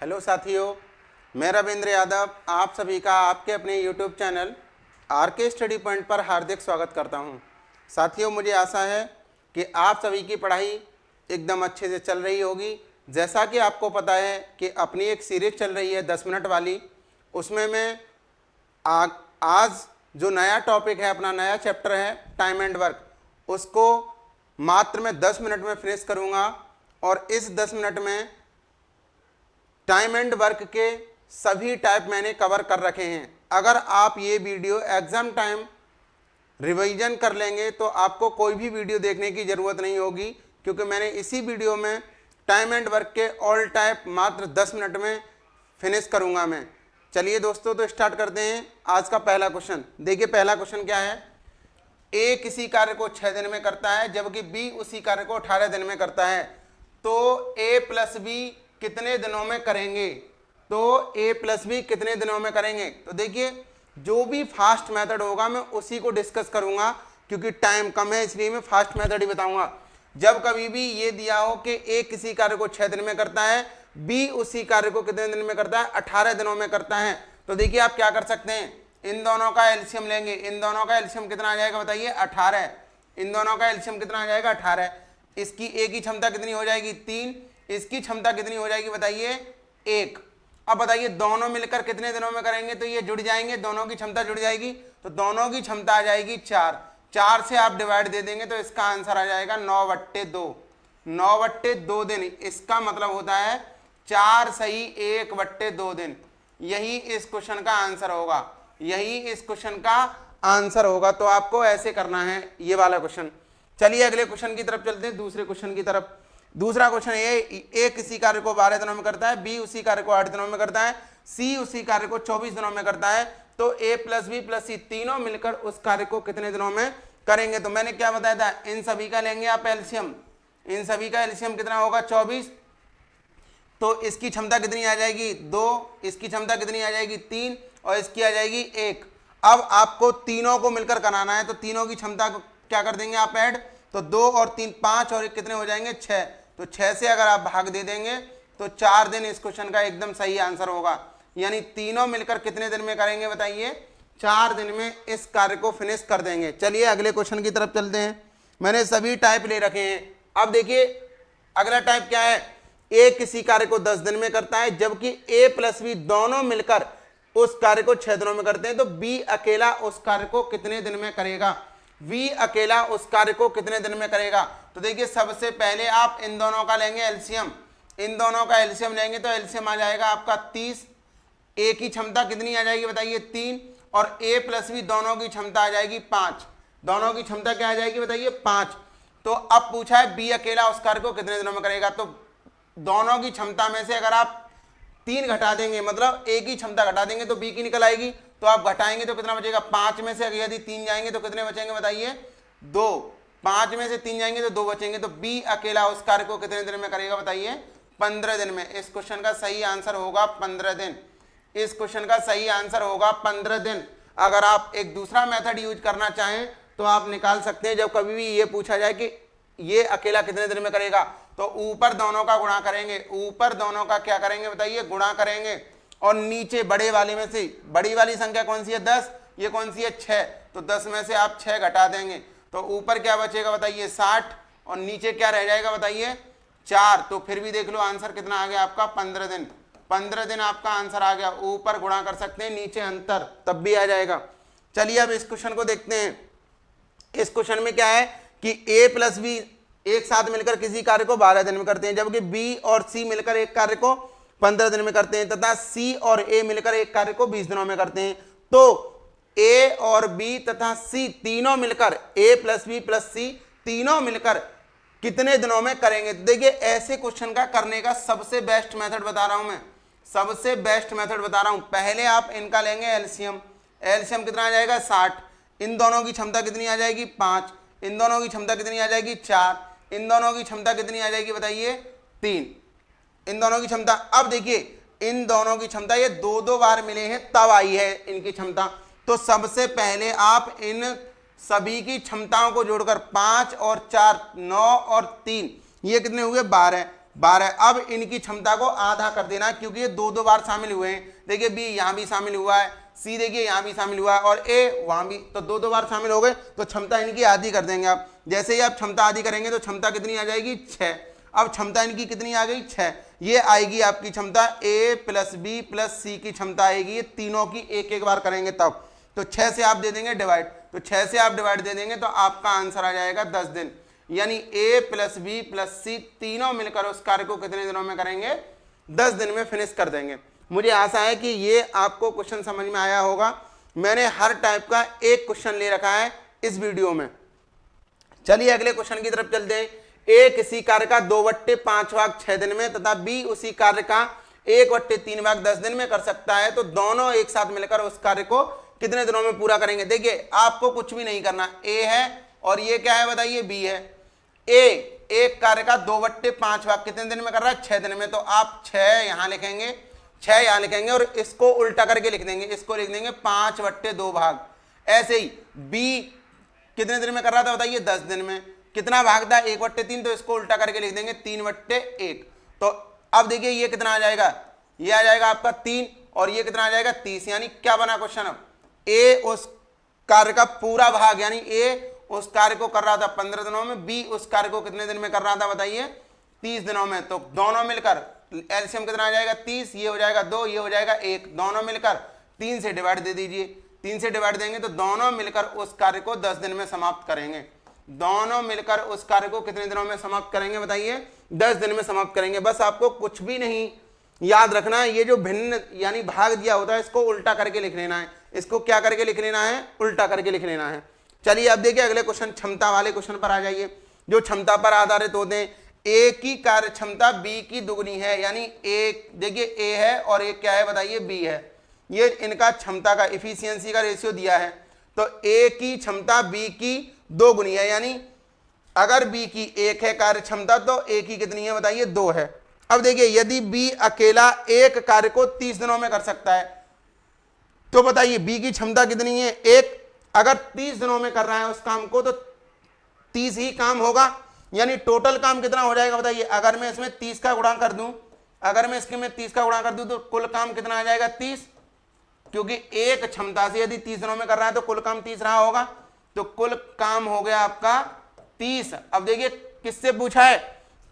Hello साथियों, मैं रविंद्र यादव आप सभी का आपके अपने YouTube channel RK study point पर हार्दिक स्वागत करता हूं। साथियों, मुझे आशा है कि आप सभी की पढ़ाई एकदम अच्छे से चल रही होगी। जैसा कि आपको पता है कि अपनी एक सीरीज चल रही है 10 मिनट वाली, उसमें मैं आज जो नया टॉपिक है, अपना नया चैप्टर है टाइम एंड वर्क, उसको मात्र मैं 10 मिनट में फिनिश करूंगा। और इस 10 मिनट में टाइम एंड वर्क के सभी टाइप मैंने कवर कर रखे हैं। अगर आप ये वीडियो एग्जाम टाइम रिवीजन कर लेंगे तो आपको कोई भी वीडियो देखने की ज़रूरत नहीं होगी, क्योंकि मैंने इसी वीडियो में टाइम एंड वर्क के ऑल टाइप मात्र 10 मिनट में फिनिश करूंगा मैं। चलिए दोस्तों, तो स्टार्ट करते हैं आज का पहला क्वेश्चन। देखिए पहला क्वेश्चन क्या है। ए किसी कार्य को 6 दिन में करता है जबकि बी उसी कार्य को 18 दिन में करता है, तो ए प्लस बी कितने दिनों में करेंगे? तो ए प्लस बी कितने दिनों में करेंगे? तो देखिए, जो भी फास्ट मेथड होगा मैं उसी को डिस्कस करूंगा, क्योंकि टाइम कम है इसलिए मैं फास्ट मेथड ही बताऊंगा। जब कभी भी ये दिया हो कि ए किसी कार्य को 6 दिन में करता है, बी उसी कार्य को कितने दिन में करता है? 18 दिनों में करता है। तो देखिए आप क्या कर सकते हैं, इन दोनों का एलसीएम लेंगे। इन दोनों का एलसीएम कितना आ जाएगा बताइए? 18। इन दोनों का एलसीएम कितना आ जाएगा? 18। इसकी ए की क्षमता कितनी हो जाएगी? 3। इसकी क्षमता कितनी हो जाएगी बताइए? 1। अब बताइए दोनों मिलकर कितने दिनों में करेंगे? तो ये जुड़ जाएंगे, दोनों की क्षमता जुड़ जाएगी, तो दोनों की क्षमता आ जाएगी 4। 4 से आप डिवाइड दे देंगे तो इसका आंसर आ जाएगा 9/2। 9/2 दिन। इसका मतलब होता है 4 सही 1/2 दिन। यही इस क्वेश्चन का आंसर होगा, यही इस क्वेश्चन का आंसर होगा। तो आपको ऐसे करना है ये वाला क्वेश्चन। चलिए अगले क्वेश्चन की तरफ चलते हैं, दूसरे क्वेश्चन की तरफ। दूसरा क्वेश्चन ए किसी कार्य को 12 दिनों में करता है, बी उसी कार्य को 8 दिनों में करता है, सी उसी कार्य को 24 दिनों में करता है, तो ए प्लस बी प्लस सी तीनों मिलकर उस कार्य को कितने दिनों में करेंगे? तो मैंने क्या बताया था, इन सभी का लेंगे आप एलसीएम। इन सभी का एलसीएम कितना होगा? 24। तो इसकी क्षमता कितनी आ जाएगी? 2। इसकी क्षमता कितनी आ जाएगी? 3। और इसकी आ जाएगी 1। अब आपको तीनों को मिलकर कराना है, तो तीनों की क्षमता को क्या कर देंगे आप ऐड? तो 2 और 3 5 और 1 कितने हो जाएंगे? 6। तो 6 से अगर आप भाग दे देंगे तो 4 दिन इस क्वेश्चन का एकदम सही आंसर होगा। यानी तीनों मिलकर कितने दिन में करेंगे बताइए? 4 दिन में इस कार्य को फिनिश कर देंगे। चलिए अगले क्वेश्चन की तरफ चलते हैं। मैंने सभी टाइप ले रखे हैं। अब देखिए अगला टाइप क्या है। ए किसी कार्य को 10 दिन में करता है जबकि ए प्लस बी दोनों मिलकर उस कार्य को 6 दिनों में करते हैं, तो बी अकेला उस कार्य को कितने दिन में करेगा? वी अकेला उस कार्य को कितने दिन में करेगा? तो देखिए सबसे पहले आप इन दोनों का लेंगे एलसीएम। इन दोनों का एलसीएम लेंगे तो एलसीएम आ जाएगा आपका 30। ए की क्षमता कितनी आ जाएगी बताइए? 3। और ए प्लस बी दोनों की क्षमता आ जाएगी 5। दोनों की क्षमता क्या आ जाएगी बताइए? 5। तो अब पूछा है बी अकेला उस कार्य को कितने दिनों में करेगा, तो दोनों की क्षमता में से अगर आप 3 घटा देंगे, मतलब ए की क्षमता घटा देंगे तो बी की निकल आएगी। तो आप घटाएंगे तो कितना बचेगा? 5 में से यदि 3 जाएंगे तो कितने बचेंगे बताइए? 2। 5 में से 3 जाएंगे तो 2 बचेंगे। तो बी अकेला उस कार्य को कितने दिन में करेगा बताइए? 15 दिन में। इस क्वेश्चन का सही आंसर होगा 15 दिन। इस क्वेश्चन का सही आंसर होगा 15 दिन। अगर आप एक दूसरा मेथड यूज करना चाहें तो आप निकाल सकते हैं। जब कभी भी ये पूछा जाए कि ये अकेला कितने दिन में करेगा, तो ऊपर दोनों का गुणा करेंगे। ऊपर दोनों का क्या करेंगे बताइए? गुणा करेंगे। और नीचे बड़े वाले में से, बड़ी वाली संख्या कौन सी है? 10। ये कौन सी है? 6। तो 10 में से आप 6 घटा देंगे तो ऊपर क्या बचेगा बताइए? 60। और नीचे क्या रह जाएगा बताइए? 4। तो फिर भी देख लो आंसर कितना आ गया आपका? 15 दिन। 15 दिन आपका आंसर आ गया। ऊपर गुणा कर सकते हैं, नीचे अंतर, तब भी आ जाएगा। चलिए अब इस क्वेश्चन को देखते हैं। इस क्वेश्चन में क्या है कि ए प्लस बी एक साथ मिलकर किसी कार्य को 12 दिन में करते हैं, जबकि बी और सी मिलकर एक कार्य को 15 दिन में करते हैं, तथा सी और ए मिलकर एक कार्य को 20 दिनों में करते हैं। तो ए और बी तथा सी तीनों मिलकर, ए प्लस बी प्लस सी तीनों मिलकर कितने दिनों में करेंगे? तो देखिए ऐसे क्वेश्चन का करने का सबसे बेस्ट मेथड बता रहा हूं मैं, सबसे बेस्ट मेथड बता रहा हूं। पहले आप इनका लेंगे एलसीएम। एलसीएम कितना आ जाएगा? 60। इन दोनों की क्षमता कितनी आ जाएगी? 5। इन दोनों की क्षमता कितनी आ जाएगी? 4। इन दोनों की क्षमता कितनी आ जाएगी बताइए? 3। इन दोनों की क्षमता, अब देखिए इन दोनों की क्षमता ये 2-2 बार मिले हैं तब आई है इनकी क्षमता। तो सबसे पहले आप इन सभी की क्षमताओं को जोड़कर 5 और 4 9 और 3 ये कितने हुए? 12। 12। अब इनकी क्षमता को आधा कर देना क्योंकि ये दो दो बार शामिल हुए हैं। देखिए बी यहाँ भी शामिल हुआ है, सी देखिए यहाँ भी शामिल हुआ है और ए वहां भी, तो दो दो बार शामिल हो गए तो क्षमता इनकी आधी कर देंगे आप। जैसे ही आप क्षमता आधी करेंगे तो क्षमता कितनी आ जाएगी 6। अब क्षमता इनकी कितनी आ गई 6। ये आएगी आपकी क्षमता ए प्लस बी प्लस सी की क्षमता आएगी, ये तीनों की एक एक बार करेंगे तब। तो 6 से आप दे देंगे डिवाइड, तो 6 से आप डिवाइड दे देंगे तो आपका आंसर आ जाएगा 10 दिन। यानी ए प्लस बी प्लस सी तीनों मिलकर उस कार्य को कितने दिनों में करेंगे 10 दिन में फिनिश कर देंगे। मुझे आशा है कि ये आपको क्वेश्चन समझ में आया होगा। मैंने हर टाइप का एक क्वेश्चन ले रखा है इस वीडियो में। चलिए अगले क्वेश्चन की तरफ चलते हैं। ए किसी कार्य का 2/5 भाग 6 दिन में तथा बी उसी कार्य का 1/3 भाग 10 दिन में कर सकता है, तो दोनों एक साथ मिलकर उस कार्य को कितने दिनों में पूरा करेंगे। देखिए आपको कुछ भी नहीं करना, ए है और ये क्या है बताइए बी है। ए एक कार्य का 2/5 भाग कितने दिन में कर रहा है 6 दिन में, तो आप 6 यहां लिखेंगे, 6 यहां लिखेंगे और इसको उल्टा करके लिख देंगे, इसको लिख देंगे 5/2 भाग। ऐसे ही बी कितने दिन में कर रहा था बताइए 10 दिन में, कितना भाग था 1/3, तो इसको उल्टा करके लिख देंगे 3/1। तो अब देखिए ये कितना आ जाएगा, ये आ जाएगा आपका 3 और ये कितना आ जाएगा 30। यानी क्या बना क्वेश्चन, अब ए उस कार्य का पूरा भाग, यानी ए उस कार्य को कर रहा था 15 दिनों में, बी उस कार्य को कितने दिन में कर रहा था बताइए 30 दिनों में। तो दोनों मिलकर एलसीएम कितना आ जाएगा 30, ये हो जाएगा 2, ये हो जाएगा 1, दोनों मिलकर 3 से डिवाइड दे दीजिए। 3 से डिवाइड देंगे तो दोनों मिलकर उस कार्य को 10 दिन में समाप्त करेंगे। दोनों मिलकर उस कार्य को कितने दिनों में समाप्त करेंगे बताइए 10 दिन में समाप्त करेंगे। बस आपको कुछ भी नहीं याद रखना है, ये जो भिन्न यानी भाग दिया होता है इसको उल्टा करके लिख लेना है। इसको क्या करके लिख लेना है, उल्टा करके लिख लेना है। चलिए अब देखिए अगले क्वेश्चन, क्षमता वाले क्वेश्चन पर आ जाइए, जो क्षमता पर आधारित होते हैं। ए की कार्य क्षमता बी की दुगनी है, यानी ए देखिए ए है और एक क्या है बताइए बी है। ये इनका क्षमता का इफिशियंसी का रेशियो दिया है, तो ए की क्षमता बी की 2 गुनी है, यानी अगर बी की 1 है कार्य क्षमता तो ए की कितनी है बताइए 2 है। अब देखिए यदि बी अकेला एक कार्य को 30 दिनों में कर सकता है तो बताइए बी की क्षमता कितनी है 1। अगर 30 दिनों में कर रहा है उस काम को तो 30 ही काम होगा, यानी टोटल काम कितना हो जाएगा बताइए। अगर मैं इसमें 30 का गुणा कर दूं, अगर मैं इसके में 30 का गुणा कर दूं तो कुल काम कितना आ जाएगा 30, क्योंकि एक क्षमता से यदि 30 दिनों में कर रहा है तो कुल काम 30 रहा होगा, तो कुल काम हो गया आपका 30। अब देखिए किससे पूछा है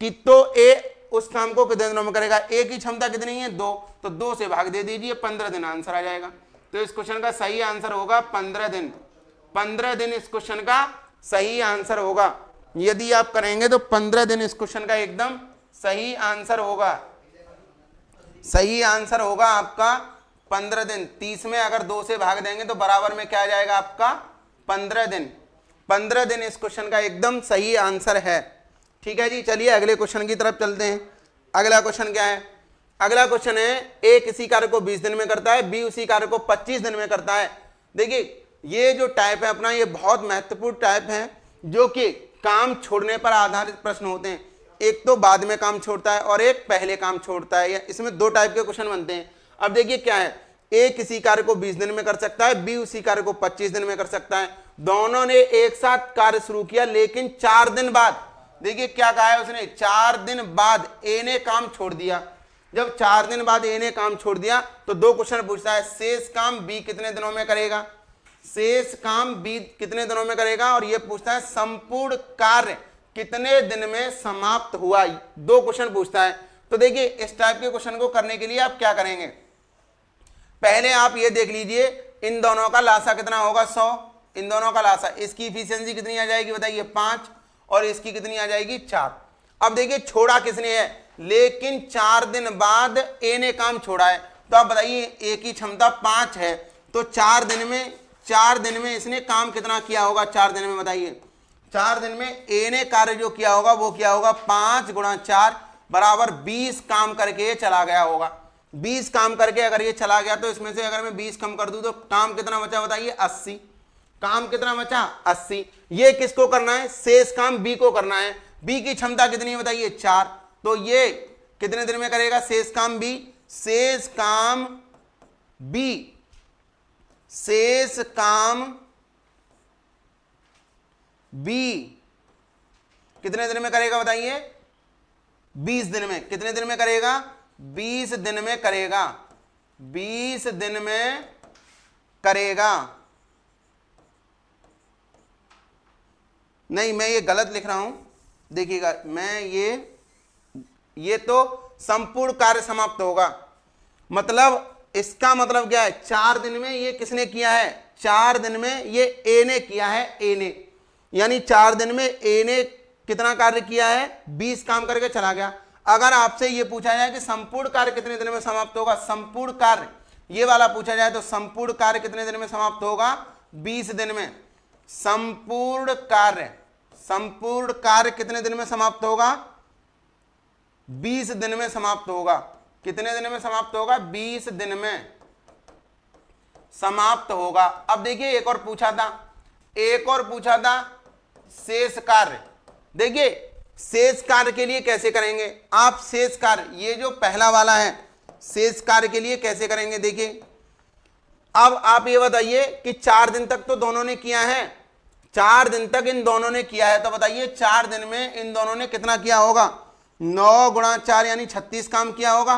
कि तो ए उस काम को कितने दिनों में करेगा, ए की क्षमता कितनी है 2, तो 2 से भाग दे दीजिए 15 दिन आंसर आ जाएगा। तो इस क्वेश्चन का सही आंसर होगा 15 दिन। 15 दिन इस क्वेश्चन का सही आंसर होगा। यदि आप करेंगे तो 15 दिन इस क्वेश्चन का एकदम सही आंसर होगा। सही आंसर होगा आपका 15 दिन। 30 में अगर 2 से भाग देंगे तो बराबर में क्या आ जाएगा आपका 15 दिन। 15 दिन इस क्वेश्चन का एकदम सही आंसर है। ठीक है जी, चलिए अगले क्वेश्चन की तरफ चलते हैं। अगला क्वेश्चन क्या है, अगला क्वेश्चन है ए किसी कार्य को 20 दिन में करता है, बी उसी कार्य को 25 दिन में करता है। देखिए ये जो टाइप है अपना, ये बहुत महत्वपूर्ण टाइप है, जो कि काम छोड़ने पर आधारित प्रश्न होते हैं। एक तो बाद में काम छोड़ता है और एक पहले काम छोड़ता है, इसमें 2 टाइप के क्वेश्चन बनते हैं। अब देखिए क्या है, ए किसी कार्य को 20 दिन में कर सकता है, बी उसी कार्य को 25 दिन में कर सकता है। दोनों ने एक साथ कार्य शुरू किया, लेकिन 4 दिन बाद, देखिए क्या कहा है उसने, 4 दिन बाद ए ने काम छोड़ दिया। जब 4 दिन बाद ए ने काम छोड़ दिया तो 2 क्वेश्चन पूछता है, शेष काम बी कितने दिनों में करेगा, शेष काम बी कितने दिनों में करेगा, और ये पूछता है संपूर्ण कार्य कितने दिन में समाप्त हुआ। 2 क्वेश्चन पूछता है। तो देखिए इस टाइप के क्वेश्चन को करने के लिए आप क्या करेंगे, पहले आप ये देख लीजिए इन दोनों का लासा कितना होगा 100, इन दोनों का लासा, इसकी इफिशियंसी कितनी आ जाएगी बताइए 5 और इसकी कितनी आ जाएगी 4। अब देखिए छोड़ा किसने है, लेकिन 4 दिन बाद ए ने काम छोड़ा है, तो आप बताइए ए की क्षमता 5 है, तो 4 दिन में इसने काम कितना किया होगा 4 दिन में बताइए। 4 दिन में ए ने कार्य जो किया होगा वो किया होगा 5 गुणा 4 बराबर 20 काम करके चला गया होगा। 20 काम करके अगर ये चला गया तो इसमें से अगर मैं 20 कम कर दूं तो काम कितना बचा बताइए 80। काम कितना बचा 80। ये किसको करना है, शेष काम बी को करना है। बी की क्षमता कितनी है बताइए 4, तो ये कितने दिन में करेगा शेष काम बी, शेष काम बी, शेष काम बी कितने दिन में करेगा बताइए 20 दिन में। कितने दिन में करेगा? 20 दिन में करेगा। 20 दिन में करेगा। नहीं, मैं ये गलत लिख रहा हूं, देखिएगा, मैं ये तो संपूर्ण कार्य समाप्त होगा, मतलब इसका मतलब क्या है, 4 दिन में ये किसने किया है? 4 दिन में ये ए ने किया है, ए ने, यानी 4 दिन में ए ने कितना कार्य किया है? 20 काम करके चला गया। अगर आपसे ये पूछा जाए कि संपूर्ण कार्य कितने दिन में समाप्त होगा, संपूर्ण कार्य ये वाला पूछा जाए, तो संपूर्ण कार्य कितने दिन में समाप्त होगा? 20 दिन में। संपूर्ण कार्य कितने दिन में समाप्त होगा? 20 दिन में समाप्त होगा। कितने दिन में समाप्त होगा? 20 दिन में समाप्त होगा। अब देखिए एक और पूछा था शेष कार्य। देखिए शेष कार्य के लिए कैसे करेंगे आप? शेष कार्य ये जो पहला वाला है, शेष कार्य के लिए कैसे करेंगे? देखिए अब आप ये बताइए कि 4 दिन तक तो दोनों ने किया है, 4 दिन तक इन दोनों ने किया है, तो बताइए 4 दिन में इन दोनों ने कितना किया होगा? 9 गुणा 4 यानी 36 काम किया होगा।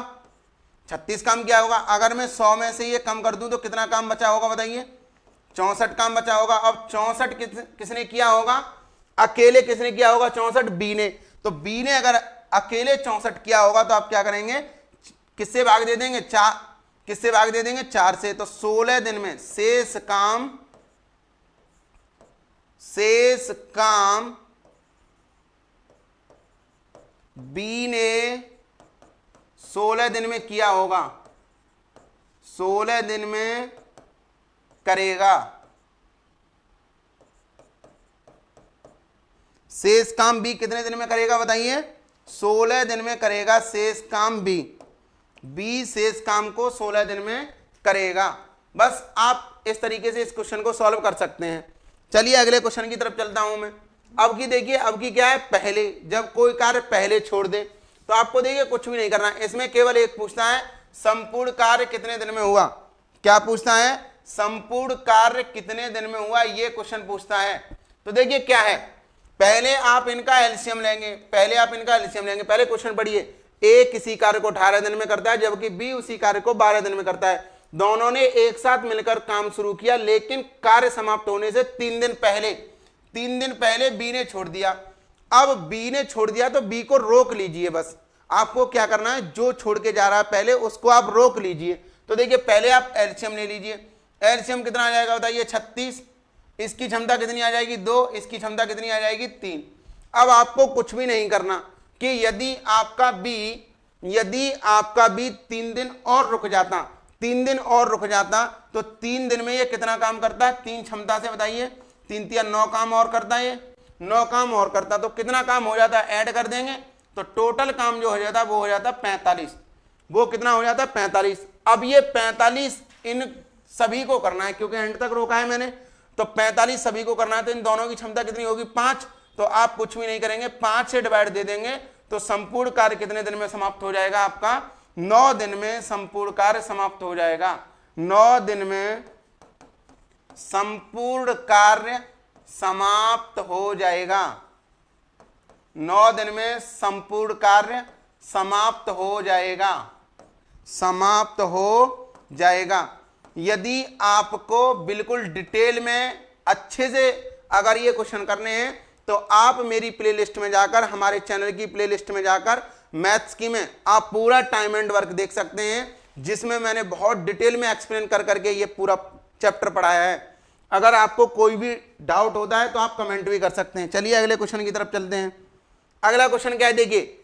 36 काम किया होगा। अगर मैं 100 में से ये कम कर दूं तो कितना काम बचा होगा बताइए? 64 काम बचा होगा। अब 64 किसने किया होगा? अकेले किसने किया होगा? 64 बी ने। तो बी ने अगर अकेले 64 किया होगा तो आप क्या करेंगे? किससे भाग दे देंगे? 4। किससे भाग दे देंगे? 4 से। तो 16 दिन में शेष काम बी ने 16 दिन में किया होगा, 16 दिन में करेगा। शेष काम बी कितने दिन में करेगा बताइए? 16 दिन में करेगा शेष काम बी शेष काम को 16 दिन में करेगा। बस आप इस तरीके से इस क्वेश्चन को सॉल्व कर सकते हैं। चलिए अगले क्वेश्चन की तरफ चलता हूं मैं। अब की देखिए, अब की क्या है? पहले, जब कोई कार्य पहले छोड़ दे तो आपको देखिए कुछ भी नहीं करना है। इसमें केवल एक पूछता है संपूर्ण कार्य कितने दिन में हुआ। क्या पूछता है? संपूर्ण कार्य कितने दिन में हुआ, ये क्वेश्चन पूछता है। तो देखिए क्या है, पहले आप इनका एलसीएम लेंगे। पहले क्वेश्चन पढ़िए। ए किसी कार्य को 18 दिन में करता है जबकि बी उसी कार्य को 12 दिन में करता है। दोनों ने एक साथ मिलकर काम शुरू किया, लेकिन कार्य समाप्त होने से 3 दिन पहले बी ने छोड़ दिया। अब बी ने छोड़ दिया तो बी को रोक लीजिए। बस आपको क्या करना है, जो छोड़ के जा रहा है पहले उसको आप रोक लीजिए। तो देखिए पहले आप एलसीएम ले लीजिए। एलसीएम कितना आ जाएगा बताइए? 36। इसकी क्षमता कितनी आ जाएगी? 2। इसकी क्षमता कितनी आ जाएगी? 3। अब आपको कुछ भी नहीं करना कि यदि आपका बी 3 दिन और रुक जाता तो 3 दिन में ये कितना काम करता है? 3 क्षमता से बताइए, 3 3 9 काम और करता है। 9 काम और करता तो कितना काम हो जाता है? ऐड कर देंगे तो टोटल काम जो हो जाता है वो हो जाता है 45। वो कितना हो जाता है? 45। अब ये 45 इन सभी को करना है, क्योंकि एंड तक रोका है मैंने, तो 45 सभी को करना है। तो इन दोनों की क्षमता कितनी होगी? 5। तो आप कुछ भी नहीं करेंगे, 5 से डिवाइड दे देंगे तो संपूर्ण कार्य कितने दिन में समाप्त हो जाएगा आपका? 9 दिन में संपूर्ण कार्य समाप्त हो जाएगा। 9 दिन में संपूर्ण कार्य समाप्त हो जाएगा। 9 दिन में संपूर्ण कार्य समाप्त हो जाएगा। यदि आपको बिल्कुल डिटेल में अच्छे से अगर ये क्वेश्चन करने हैं तो आप मेरी प्लेलिस्ट में जाकर, हमारे चैनल की प्लेलिस्ट में जाकर मैथ्स की में आप पूरा टाइम एंड वर्क देख सकते हैं, जिसमें मैंने बहुत डिटेल में एक्सप्लेन कर करके ये पूरा चैप्टर पढ़ाया है। अगर आपको कोई भी डाउट होता है तो आप कमेंट भी कर सकते हैं। चलिए अगले क्वेश्चन की तरफ चलते हैं। अगला क्वेश्चन क्या है? देखिए,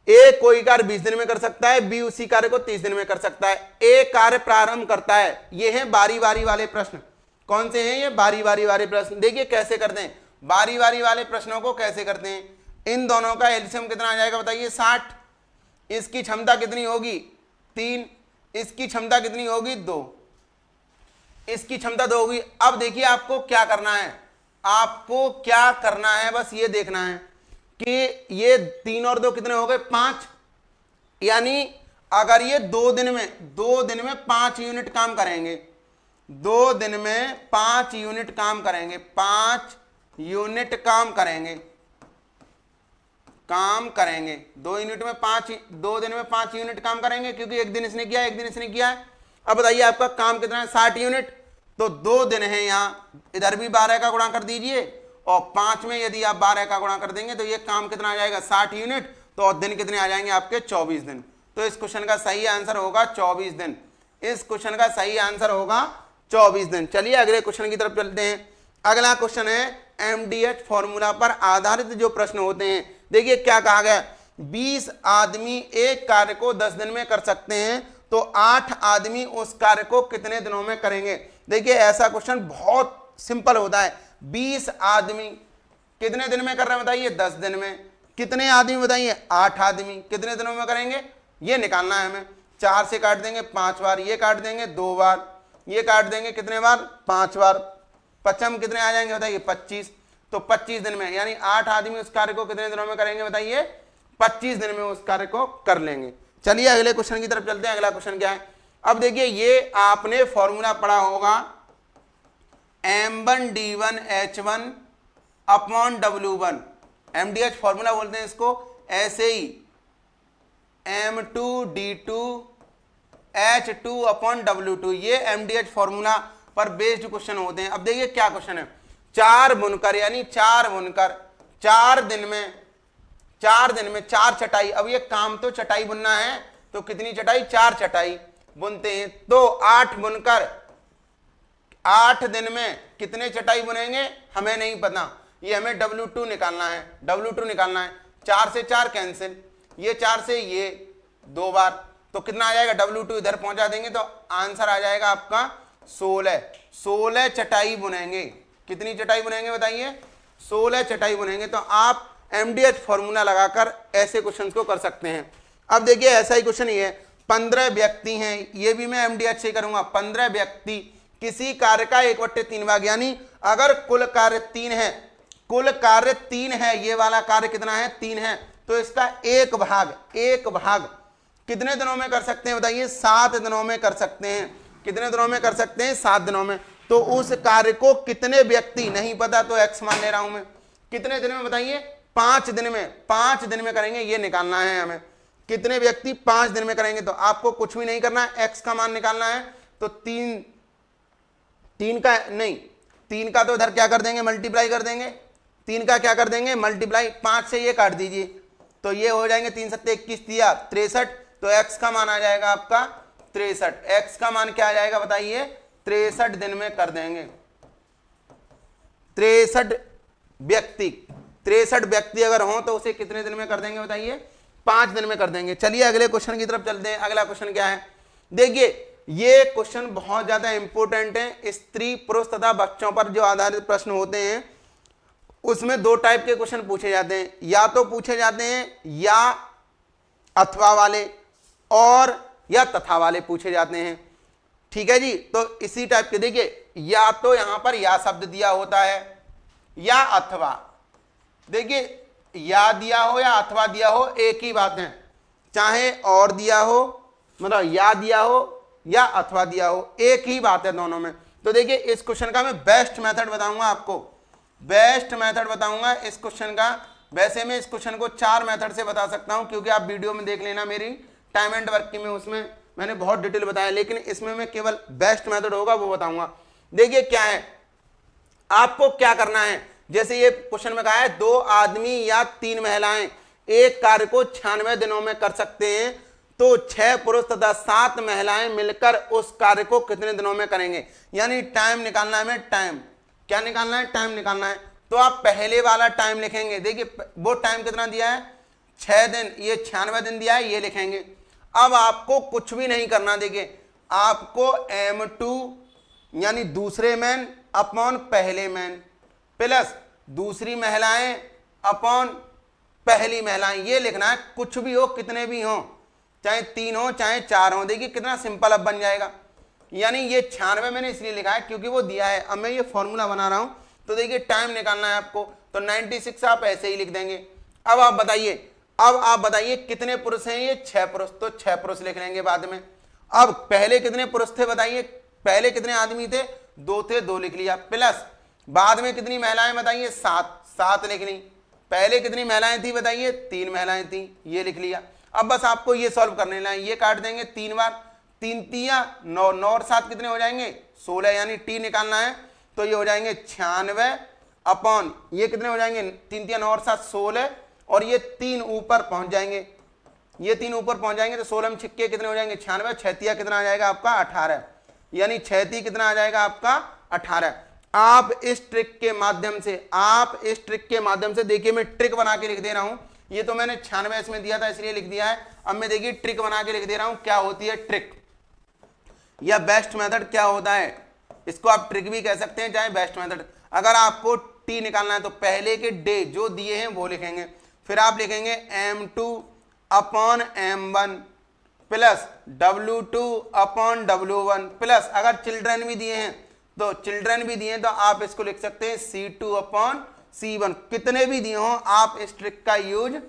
ए कोई कार्य 20 दिन में कर सकता है, बी उसी कार्य को 30 दिन में कर सकता है। ए कार्य प्रारंभ करता है। ये है बारी बारी वाले प्रश्न। कौन से हैं ये? बारी बारी वाले प्रश्न। देखिए कैसे करते हैं बारी बारी वाले प्रश्नों को, कैसे करते हैं। इन दोनों का एलसीएम कितना आ जाएगा बताइए? 60। इसकी क्षमता कितनी होगी? 3। इसकी क्षमता कितनी होगी? 2। इसकी क्षमता 2 होगी। अब देखिए आपको क्या करना है, बस ये देखना है कि ये 3 और 2 कितने हो गए? 5। यानी अगर ये 2 दिन में 5 यूनिट काम करेंगे, 2 दिन में 5 यूनिट काम करेंगे, 5 यूनिट काम करेंगे, काम करेंगे। 2 यूनिट में 5, 2 दिन में 5 यूनिट काम करेंगे, क्योंकि एक दिन इसने किया, एक दिन इसने किया है। अब बताइए आपका काम कितना है, 60 यूनिट। तो 2 दिन है, यहाँ इधर भी 12 का गुणा कर दीजिए, और 5 में यदि आप 12 का गुणा कर देंगे तो ये काम कितना आ जाएगा, 60 यूनिट। तो और दिन कितने आ जाएंगे आपके, 24 दिन। तो इस क्वेश्चन का सही आंसर होगा 24 दिन। इस क्वेश्चन का सही आंसर होगा 24 दिन। चलिए अगले क्वेश्चन की तरफ चलते हैं। अगला क्वेश्चन है एमडीएच फॉर्मूला पर आधारित जो प्रश्न होते हैं। देखिए क्या कहा गया, 20 आदमी एक कार्य को 10 दिन में कर सकते हैं, तो 8 आदमी उस कार्य को कितने दिनों में करेंगे। देखिए ऐसा क्वेश्चन बहुत सिंपल होता है। 20 आदमी कितने दिन में कर रहे हैं बताइए, 10 दिन में। कितने आदमी बताइए, 8 आदमी कितने दिनों में करेंगे, ये निकालना है हमें। 4 से काट देंगे 5 बार, ये काट देंगे 2 बार, ये काट देंगे कितने बार, 5 बार। पचम कितने आ जाएंगे बताइए, 25। तो 25 दिन में, यानी 8 आदमी उस कार्य को कितने दिनों में करेंगे बताइए, 25 दिन में उस कार्य को कर लेंगे। चलिए अगले क्वेश्चन की तरफ चलते हैं। अगला क्वेश्चन क्या है, अब देखिए ये आपने फॉर्मूला पढ़ा होगा, M1D1H1 upon W1। MDH formula बोलते हैं इसको। ऐसे ही M2D2H2 अपॉन W2, ये एमडीएच फॉर्मूला पर बेस्ड क्वेश्चन होते हैं। अब देखिए क्या क्वेश्चन है, 4 बुनकर, यानी 4 बुनकर 4 दिन में 4 चटाई। अब ये काम तो चटाई बुनना है, तो कितनी चटाई, 4 चटाई बुनते हैं। तो 8 बुनकर 8 दिन में कितने चटाई बुनेंगे हमें नहीं पता, ये हमें W2 निकालना है, W2 निकालना है। 4 से 4 कैंसिल, ये 4 से ये 2 बार, तो कितना आ जाएगा, W2 इधर पहुंचा देंगे तो आंसर आ जाएगा आपका 16 चटाई बुनेंगे। कितनी चटाई बुनेंगे बताइए, 16 चटाई बुनेंगे। तो आप एमडीएच फॉर्मूला लगाकर ऐसे क्वेश्चन को कर सकते हैं। अब देखिए ऐसा ही क्वेश्चन ये है, 15 व्यक्ति हैं, ये भी मैं एमडीएच से करूंगा। 15 व्यक्ति किसी कार्य का 1/3 भाग, यानी अगर कुल कार्य 3 है, कुल कार्य 3 है, ये वाला कार्य कितना है, 3 है, तो इसका एक भाग कितने दिनों में कर सकते हैं बताइए, 7 दिनों में कर सकते हैं। कितने दिनों में कर सकते हैं, 7 दिनों में। तो उस कार्य को कितने व्यक्ति, नहीं पता तो x मान ले रहा हूं मैं, कितने दिन में बताइए, 5 दिन में। 5 दिन में करेंगे, ये निकालना है हमें, कितने व्यक्ति 5 दिन में करेंगे। तो आपको कुछ भी नहीं करना है, x का मान निकालना है। तो 3 का तो इधर क्या कर देंगे, मल्टीप्लाई कर देंगे। 3 का क्या कर देंगे, मल्टीप्लाई। 5 से ये काट दीजिए, तो ये हो जाएंगे 3 7 21 दिया 63। तो x का मान आ जाएगा आपका 63। x का मान क्या आ जाएगा बताइए, 63 दिन में कर देंगे। 63 व्यक्ति अगर हो तो उसे कितने दिन में कर देंगे बताइए, 5 दिन में कर देंगे। चलिए अगले क्वेश्चन की तरफ चलते हैं। अगला क्वेश्चन क्या है, देखिए ये क्वेश्चन बहुत ज्यादा इंपॉर्टेंट है। स्त्री पुरुष तथा बच्चों पर जो आधारित प्रश्न होते हैं उसमें 2 टाइप के क्वेश्चन पूछे जाते हैं, या तो पूछे जाते हैं या अथवा वाले, और या तथा वाले पूछे जाते हैं। ठीक है जी, तो इसी टाइप के देखिए, या तो यहां पर या शब्द दिया होता है, या अथवा। देखिए या दिया हो या अथवा दिया हो एक ही बात है, चाहे और दिया हो, मतलब या दिया हो या अथवा दिया हो, एक ही बात है दोनों में। तो देखिए इस क्वेश्चन का मैं बेस्ट मेथड बताऊंगा आपको, बेस्ट मेथड बताऊंगा इस क्वेश्चन का। वैसे मैं इस क्वेश्चन को 4 मेथड से बता सकता हूं, क्योंकि आप वीडियो में देख लेना मेरी टाइम एंड वर्क की में, उसमें मैंने बहुत डिटेल बताया, लेकिन इसमें मैं केवल बेस्ट मेथड होगा वो बताऊंगा। देखिए क्या है, आपको क्या करना है, जैसे ये क्वेश्चन में कहा है 2 आदमी या 3 महिलाएं एक कार्य को 96 दिनों में कर सकते हैं, तो 6 पुरुष तथा 7 महिलाएं मिलकर उस कार्य को कितने दिनों में करेंगे। यानी टाइम निकालना है हमें, टाइम क्या निकालना है, टाइम निकालना है। तो आप पहले वाला टाइम लिखेंगे, देखिए वो टाइम कितना दिया है, 6 दिन, ये 96 दिन दिया है, ये लिखेंगे। अब आपको कुछ भी नहीं करना, देखिए आपको M2 यानी दूसरे मैन अपॉन पहले मैन प्लस दूसरी महिलाएं अपॉन पहली महिलाएं, ये लिखना है। कुछ भी हो, कितने भी हो, चाहे 3 हो चाहे 4 हो। देखिए कितना सिंपल अब बन जाएगा। यानी ये 96 मैंने इसलिए लिखा है क्योंकि वो दिया है, अब मैं ये फॉर्मूला बना रहा हूं। तो देखिए टाइम निकालना है आपको, तो 96 आप ऐसे ही लिख देंगे। अब आप बताइए कितने पुरुष हैं, ये 6 पुरुष, तो 6 पुरुष लिख लेंगे बाद में। अब पहले कितने पुरुष थे बताइए, पहले कितने आदमी थे, 2 थे, 2 लिख लिया, प्लस बाद में कितनी महिलाएं बताइए, 7 लिख ली, पहले कितनी महिलाएं थी बताइए, 3 महिलाएं थी, ये लिख लिया। अब बस आपको ये सॉल्व करने लाए, ये काट देंगे 3 बार, 3 तिया 9, 9 और 7 कितने हो जाएंगे 16, यानी टी निकालना है तो ये हो जाएंगे 96 अपॉन ये कितने हो जाएंगे 3 तिया 9 और 7 16, और ये 3 ऊपर पहुंच जाएंगे, ये 3 ऊपर पहुंच जाएंगे तो 16 में छिक्के कितने हो जाएंगे 96, 6 तिया कितना आ जाएगा आपका 18, यानी 6 ती कितना आ जाएगा आपका 18। आप इस ट्रिक के माध्यम से देखिए, मैं ट्रिक बना के लिख दे रहा हूं, ये तो मैंने 96 इसमें दिया था इसलिए लिख दिया है। अब मैं देखिए ट्रिक बना के लिख दे रहा हूं, क्या होती है ट्रिक या बेस्ट मेथड क्या होता है, इसको आप ट्रिक भी कह सकते हैं चाहे बेस्ट मेथड। अगर आपको टी निकालना है तो पहले के डे जो दिए हैं वो लिखेंगे, फिर आप लिखेंगे M2 upon M1 plus W2 upon W1 plus, अगर चिल्ड्रन भी दिए हैं तो आप इसको लिख सकते हैं C2 अपॉन C1। कितने भी दिए हों आप इस ट्रिक का यूज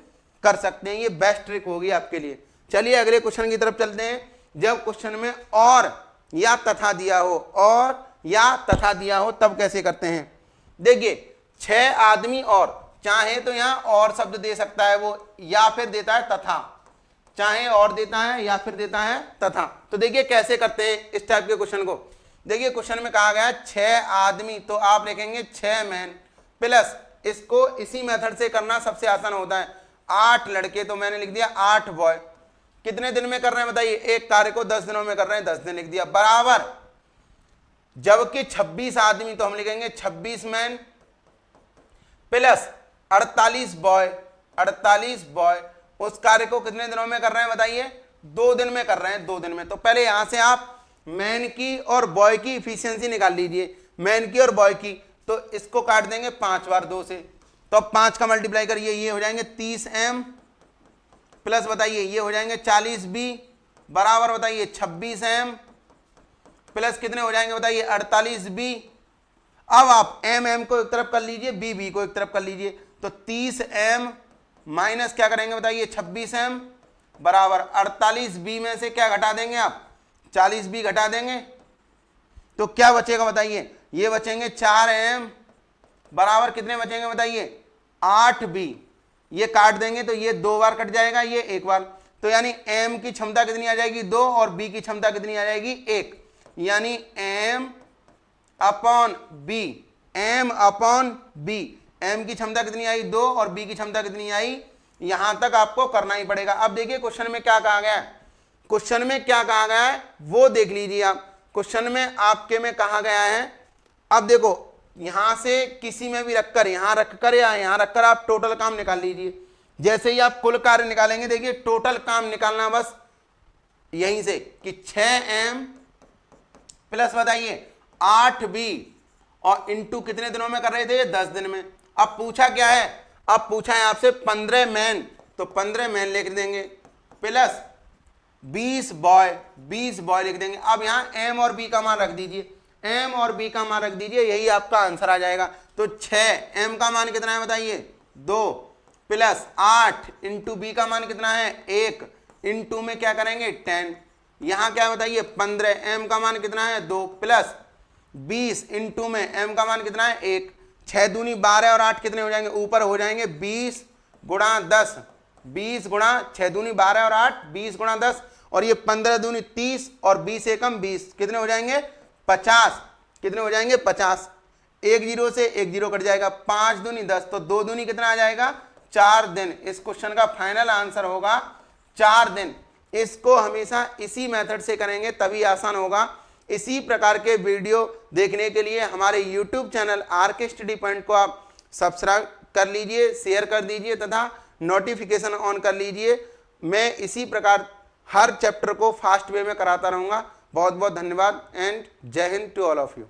कर सकते हैं, ये बेस्ट ट्रिक होगी आपके लिए। चलिए अगले क्वेश्चन की तरफ चलते हैं। जब क्वेश्चन में और या तथा दिया हो तब कैसे करते हैं। देखिए 6 आदमी और, चाहे तो यहां और शब्द दे सकता है वो, या फिर देता है तथा, चाहे और देता है या फिर देता है तथा। तो देखिए कैसे करते हैं इस टाइप के क्वेश्चन को। देखिए क्वेश्चन में कहा गया है 6 आदमी, तो आप लिखेंगे 6 मैन प्लस, इसको इसी मेथड से करना सबसे आसान होता है, 8 लड़के, तो मैंने लिख दिया 8 बॉय। कितने दिन में कर रहे हैं बताइए, एक कार्य को 10 दिनों में कर रहे हैं, 10 दिन लिख दिया, बराबर। जबकि 26 आदमी, तो हम लिखेंगे 26 मैन प्लस 48 बॉय, उस कार्य को कितने दिनों में कर रहे हैं बताइए, 2 दिन में कर रहे हैं, 2 दिन में। तो पहले यहां से आप मैन की और बॉय की इफिशियंसी निकाल लीजिए, मैन की और बॉय की, तो इसको काट देंगे 5 बार 2 से, तो अब 5 का मल्टीप्लाई करिए, ये हो जाएंगे 30M प्लस बताइए ये हो जाएंगे 40B बराबर बताइए 26M प्लस कितने हो जाएंगे बताइए 48B। अब आप M को एक तरफ कर लीजिए, B को एक तरफ कर लीजिए, तो 30M माइनस क्या करेंगे बताइए 26M बराबर 48B में से क्या घटा देंगे आप 40B घटा देंगे, तो क्या बचेगा बताइए, ये बचेंगे 4M बराबर कितने बचेंगे बताइए 8B। ये काट देंगे तो ये 2 बार कट जाएगा, ये 1 बार, तो यानी M की क्षमता कितनी आ जाएगी 2 और B की क्षमता कितनी आ जाएगी 1, यानी M अपॉन B, M की क्षमता कितनी आई 2 और B की क्षमता कितनी आई, यहां तक आपको करना ही पड़ेगा। अब देखिए क्वेश्चन में क्या कहा गया है, वो देख लीजिए आप। क्वेश्चन में आपके में कहा गया है, अब देखो यहां से किसी में भी रखकर, यहां रखकर या यहां रखकर आप टोटल काम निकाल लीजिए। जैसे ही आप कुल कार्य निकालेंगे, देखिए टोटल काम निकालना बस यहीं से कि 6M प्लस बताइए 8B और इंटू कितने दिनों में कर रहे थे 10 दिन में। अब पूछा क्या है, अब पूछा है आपसे 15 मैन, तो 15 मैन लिख देंगे प्लस 20 बॉय लिख देंगे। अब यहां M और B का मान रख दीजिए, M और B का मान रख दीजिए, यही आपका आंसर आ जाएगा। तो 6M का मान कितना है बताइए 2 प्लस 8 इंटू B का मान कितना है 1, इंटू में क्या करेंगे 10, यहां क्या बताइए 15, M का मान कितना है 2 प्लस 20 इंटू में M का मान कितना है 1, 6 दूनी 12 और 8 कितने हो जाएंगे ऊपर हो जाएंगे 20 गुणा 10, 20 गुणा 6 दूनी 12 और 8 20 गुणा 10, और ये 15 दूनी 30 और 20 एकम 20 कितने हो जाएंगे 50, कितने हो जाएंगे 50, 1 0 से 1 0 कट जाएगा, 5 दूनी 10, तो 2 दूनी कितना आ जाएगा 4 दिन। इस क्वेश्चन का फाइनल आंसर होगा 4 दिन। इसको हमेशा इसी मेथड से करेंगे तभी आसान होगा। इसी प्रकार के वीडियो देखने के लिए हमारे YouTube channel RK study point को आप सब्सक्राइब कर लीजिए, शेयर कर दीजिए तथा नोटिफिकेशन ऑन कर लीजिए। मैं इसी प्रकार हर चैप्टर को फास्ट वे में कराता रहूँगा। बहुत बहुत धन्यवाद and Jai Hind to all of you.